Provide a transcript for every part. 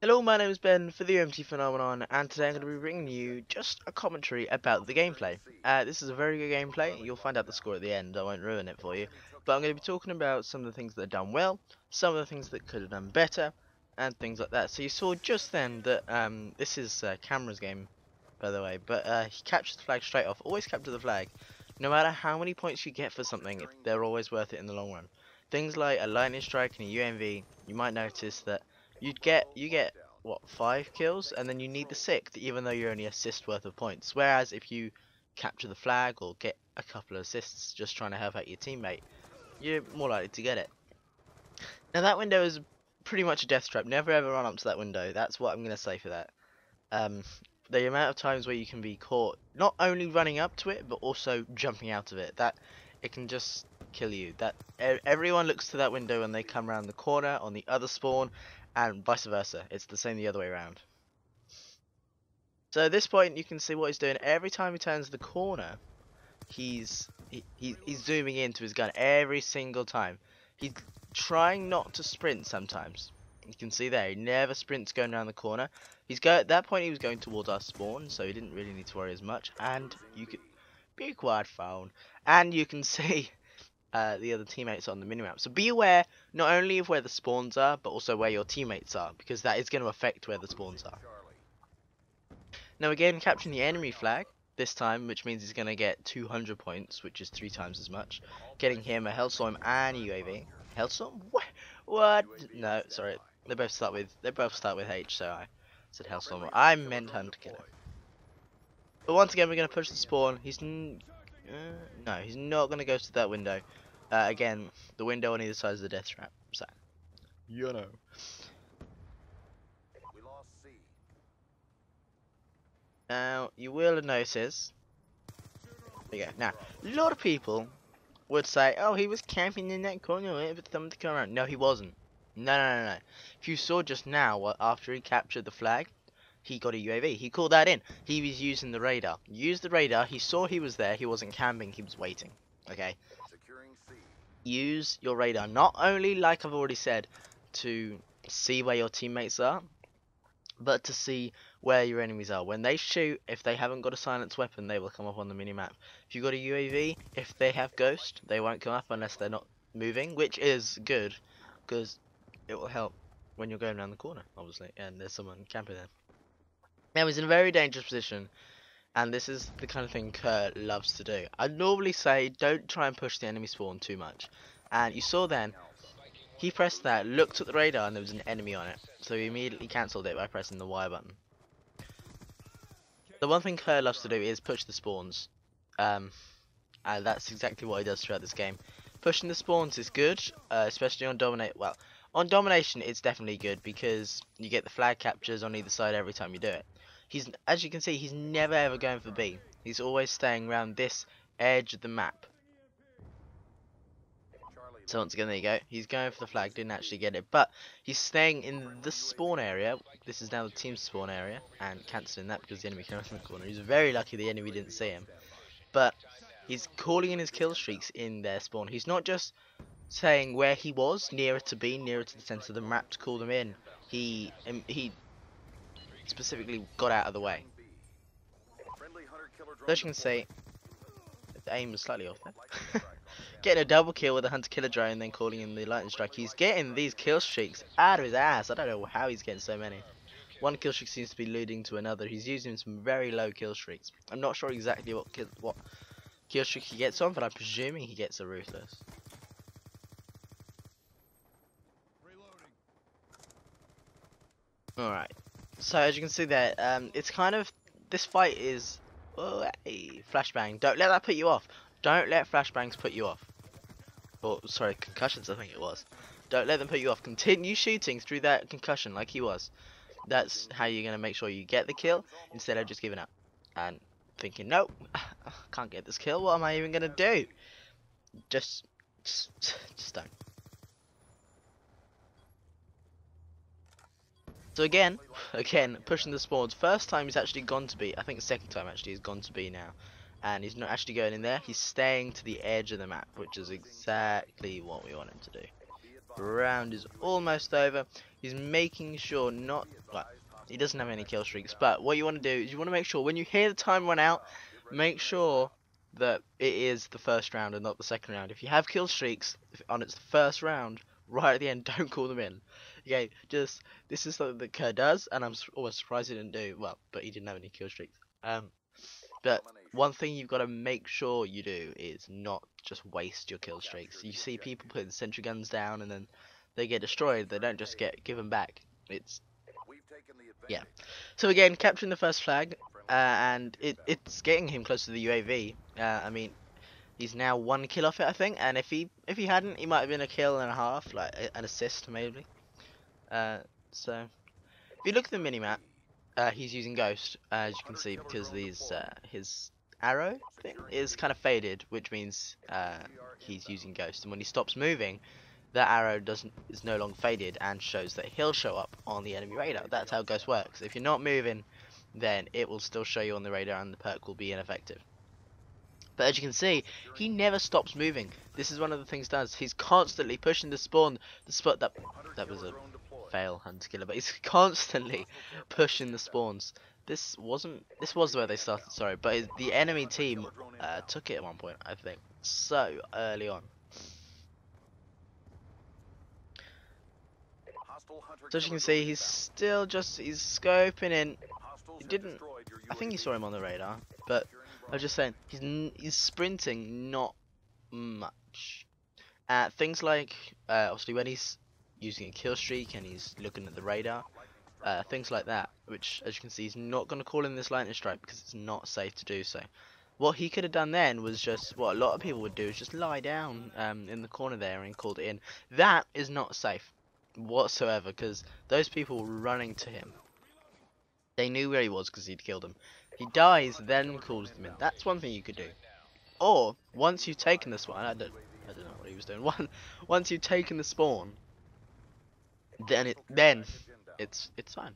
Hello, my name is Ben for the OMT Phenomenon, and today I'm going to be bringing you just a commentary about the gameplay. This is a very good gameplay. You'll find out the score at the end. I won't ruin it for you, but I'm going to be talking about some of the things that are done well, some of the things that could have done better, and things like that. So you saw just then that this is Cameron's game, by the way, but he captures the flag straight off. Always capture the flag. No matter how many points you get for something, they're always worth it in the long run. Things like a lightning strike and a UMV, you might notice that you get what, 5 kills, and then you need the 6th, even though you're only assist worth of points. Whereas if you capture the flag or get a couple of assists just trying to help out your teammate, you're more likely to get it. Now that window is pretty much a death trap. Never ever run up to that window. That's what I'm gonna say for that. Um, the amount of times where you can be caught not only running up to it but also jumping out of it, that it can just kill you. That everyone looks to that window when they come around the corner on the other spawn, and vice versa. It's the same the other way around. So at this point you can see what he's doing. Every time he turns the corner, he's zooming into his gun every single time. He's trying not to sprint sometimes. You can see there, he never sprints going around the corner. At that point he was going towards our spawn, so he didn't really need to worry as much. And you could be quiet, phone. And you can see the other teammates on the minimap. So be aware not only of where the spawns are, but also where your teammates are, because that is going to affect where the spawns are. Now again, capturing the enemy flag this time, which means he's going to get 200 points, which is 3 times as much. Getting him a Hellstorm and a UAV. Hellstorm? What? No, sorry. They both start with H, so I said Hellstorm. I meant Hunter Killer. But once again, we're going to push the spawn. No, he's not going to go to that window. Again, the window on either side is the death trap. So, you know. Now, you will notice. There you go. Now, a lot of people would say, oh, he was camping in that corner waiting for someone to come around. No, he wasn't. No. If you saw just now, after he captured the flag, he got a UAV. He called that in. He was using the radar. Used the radar. He saw he was there. He wasn't camping. He was waiting. Okay. Use your radar. Not only, like I've already said, to see where your teammates are, but to see where your enemies are. When they shoot, if they haven't got a silenced weapon, they will come up on the minimap. If you've got a UAV, if they have ghost, they won't come up unless they're not moving, which is good, because it will help when you're going around the corner, obviously, and there's someone camping there. Now he's in a very dangerous position, and this is the kind of thing Kurt loves to do. I normally say don't try and push the enemy spawn too much, and you saw then, he pressed that, looked at the radar, and there was an enemy on it, so he immediately cancelled it by pressing the Y button. The one thing Kerr loves to do is push the spawns, and that's exactly what he does throughout this game. Pushing the spawns is good, especially on Dominate. Well, on Domination it's definitely good because you get the flag captures on either side every time you do it. As you can see, he's never ever going for B. He's always staying around this edge of the map. So once again, there you go. He's going for the flag, didn't actually get it, but he's staying in the spawn area. This is now the team spawn area, and cancelling that because the enemy came from the corner. He's very lucky the enemy didn't see him, but he's calling in his kill streaks in their spawn. He's not just saying where he was, nearer to B, nearer to the center of the map to call them in. He specifically got out of the way. So as you can see, the aim was slightly off there. Getting a double kill with a hunter killer drone, then calling in the lightning strike. He's getting these kill streaks out of his ass. I don't know how he's getting so many. One kill streak seems to be leading to another. He's using some very low kill streaks. I'm not sure exactly what kill streak he gets on, but I'm presuming he gets a ruthless. Alright, so as you can see there, it's kind of, this fight is, oh, hey, flashbang. Don't let that put you off. Don't let flashbangs put you off. Or, sorry, concussions I think it was. Don't let them put you off. Continue shooting through that concussion like he was. That's how you're going to make sure you get the kill, instead of just giving up. And thinking, nope, can't get this kill, what am I even going to do? Just don't. So again, pushing the spawns. First time he's actually gone to B. I think the second time actually he's gone to B now. And he's not actually going in there, he's staying to the edge of the map, which is exactly what we want him to do. Round is almost over. He's making sure not, well, he doesn't have any kill streaks, but what you want to do is you want to make sure when you hear the time run out, make sure that it is the first round and not the second round. If you have kill streaks on its first round, right at the end, don't call them in. Okay, just, this is something that Kerr does, and I'm almost surprised he didn't do, well, but he didn't have any kill streaks. But one thing you've got to make sure you do is not just waste your kill streaks. You see people putting sentry guns down and then they get destroyed. They don't just get given back. It's, yeah. So again, capturing the first flag, and it's getting him close to the UAV. I mean, he's now 1 kill off it, I think. And if he hadn't, he might have been a kill and a half, like an assist maybe. So if you look at the minimap. He's using Ghost, as you can see, because his arrow thing is kind of faded, which means he's using Ghost. And when he stops moving, that arrow is no longer faded and shows that he'll show up on the enemy radar. That's how Ghost works. If you're not moving, then it will still show you on the radar, and the perk will be ineffective. But as you can see, he never stops moving. This is one of the things he does. He's constantly pushing the spawn. The spot that was a fail hunter killer, but he's constantly pushing the spawns. This was where they started, sorry, but the enemy team took it at one point, I think, so early on. So as you can see, he's still he's scoping in. He didn't, I think he saw him on the radar, but I was just saying, he's sprinting not much. Things like, obviously when he's using a kill streak and he's looking at the radar, things like that, which as you can see he's not going to call in this lightning strike because it's not safe to do so. What he could have done then was just what a lot of people would do, is just lie down in the corner there and called it in. That is not safe whatsoever, because those people were running to him. They knew where he was because he'd killed them. He dies, then calls them in. That's one thing you could do. Or once you've taken the spawn, I don't know what he was doing. Once you've taken the spawn, then it's fine.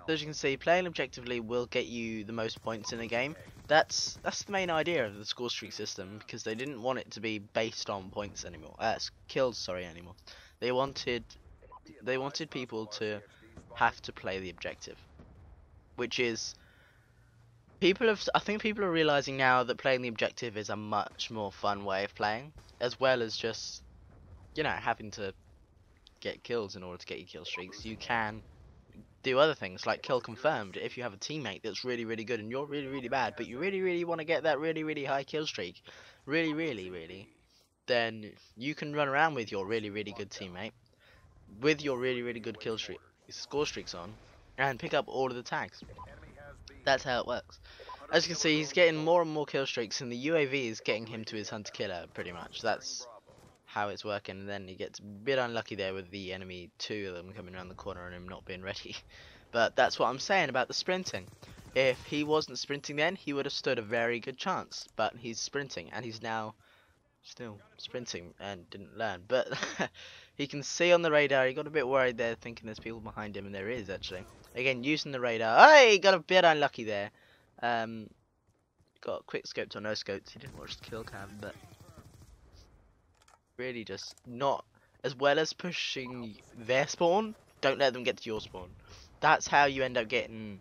So as you can see, playing objectively will get you the most points in a game. That's the main idea of the score streak system, because they didn't want it to be based on points anymore. Kills, sorry, anymore. They wanted people to have to play the objective, which is, I think people are realizing now that playing the objective is a much more fun way of playing, as well as just, you know, having to get kills in order to get your kill streaks. You can do other things like kill confirmed. If you have a teammate that's really good and you're really bad, but you really want to get that really high kill streak, really, then you can run around with your really good teammate with your really good kill streak, score streaks on, and pick up all of the tags. That's how it works. As you can see, he's getting more and more kill streaks, and the UAV is getting him to his hunter killer pretty much. That's how it's working. And then he gets a bit unlucky there with the enemy, 2 of them coming around the corner and him not being ready. But that's what I'm saying about the sprinting. If he wasn't sprinting then, he would have stood a very good chance. But he's sprinting, and he's now still sprinting and didn't learn. But he can see on the radar. He got a bit worried there, thinking there's people behind him, and there is actually. Again, using the radar. Hey, got a bit unlucky there. Got quick scoped or no scoped. He didn't watch the kill cam, but really just not, as well as pushing their spawn, don't let them get to your spawn. That's how you end up getting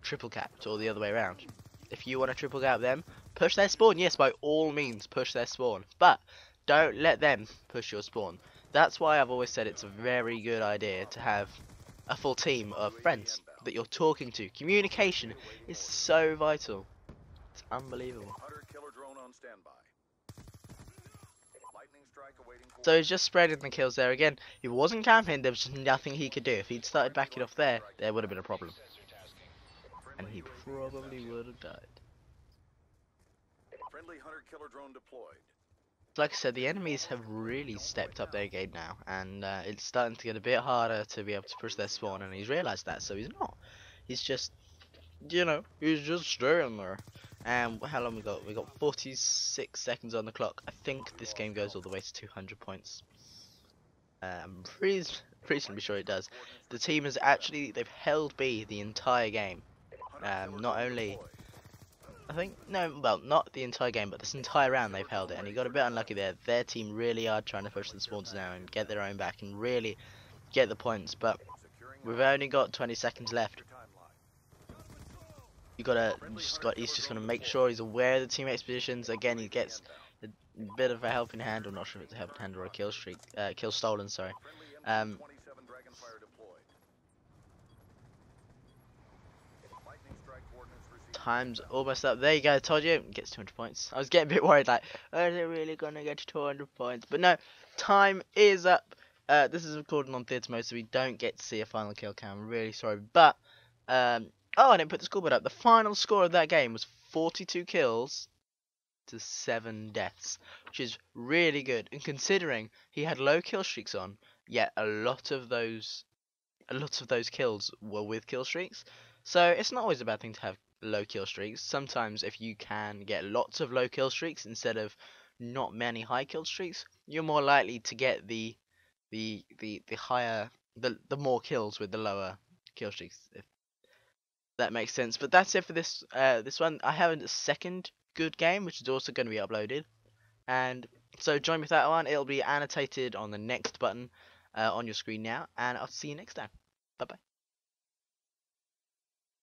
triple capped, or the other way around. If you want to triple cap them, push their spawn. Yes, by all means, push their spawn, but don't let them push your spawn. That's why I've always said it's a very good idea to have a full team of friends that you're talking to. Communication is so vital. It's unbelievable. So he's just spreading the kills there again. He wasn't camping, there was just nothing he could do. If he'd started backing off there would have been a problem. And he probably would have died. Friendly hunter killer drone deployed. Like I said, the enemies have really stepped up their game now, and it's starting to get a bit harder to be able to push their spawn, and he's realised that, so he's not. He's just, you know, he's just staying there. And how long we got? We got 46 seconds on the clock. I think this game goes all the way to 200 points. I'm reasonably sure it does. The team has actually, they've held B the entire game. Not only I think no, well, not the entire game, but this entire round they've held it, and he got a bit unlucky there. Their team really are trying to push the spawns now and get their own back and really get the points, but we've only got 20 seconds left. He's just gonna make sure he's aware of the teammates' positions. Again, he gets a bit of a helping hand. I'm not sure if it's a helping hand or a kill streak, kill stolen. Sorry. Um, Time's almost up. There you go. Told you. Gets 200 points. I was getting a bit worried. Like, are they really gonna get to 200 points? But no, time is up. This is recording on theatre mode, so we don't get to see a final kill cam. I'm really sorry, but oh, I didn't put the scoreboard up. The final score of that game was 42 kills to 7 deaths, which is really good. And considering he had low kill streaks on, yet a lot of those kills were with kill streaks. So it's not always a bad thing to have low kill streaks. Sometimes if you can get lots of low kill streaks instead of not many high kill streaks, you're more likely to get the higher the more kills with the lower kill streaks, if that makes sense. But that's it for this one. I have a second good game which is also going to be uploaded, and so join me for that one. It'll be annotated on the next button on your screen now, and I'll see you next time. Bye bye.